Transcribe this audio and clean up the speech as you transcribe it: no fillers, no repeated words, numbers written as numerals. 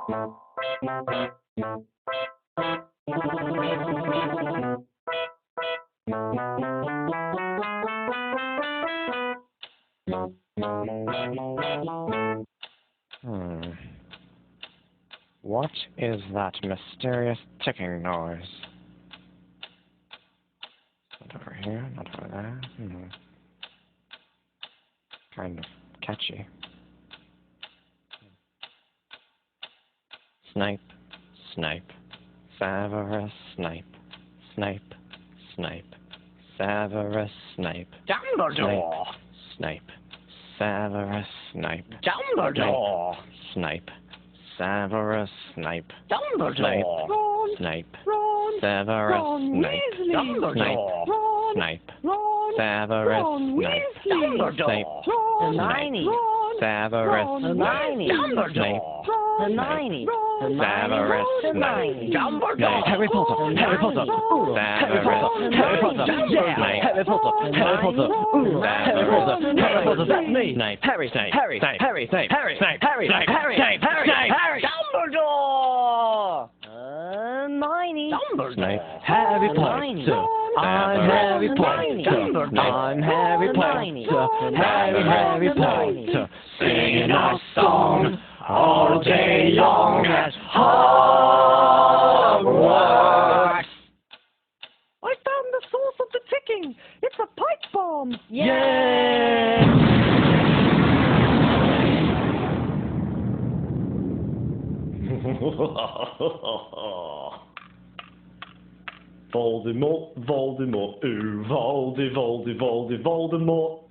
What is that mysterious ticking noise? Not over here, not over there. Kind of catchy. Snape, Snape, Severus Snape, Snape, Snape, Severus Snape. Dumbledore! Snape, Severus Snape. Dumbledore! Snape, Severus Snape. Dumbledore! Snape, Ron! Severus Ron Snape. Weasley! Dumbledore! Ron! Snape, Ron! Severus Ron Snape. Weasley! Dumbledore! Hermione! Severus Hermione! Dumbledore! Hermione! Severus Snape. Dumbledore! Harry Potter! Harry Potter! Severus Harry Potter! Snape. Harry Potter! Harry Potter! Harry Potter! Harry Potter! That's me! Snape. Harry! Snape. Harry! Snape. Harry! Snape. Harry! Snape. Harry! Snape. Harry! Snape. Harry! Snape. Harry! Dumbledore! Hermione! Snape. Harry Potter! I'm Harry Potter! I'm Harry Potter! Harry Potter! Singing our song all day long at Hogwarts. I found the source of the ticking! It's a pipe bomb! Voldemort, Voldemort, ooh, Voldemort.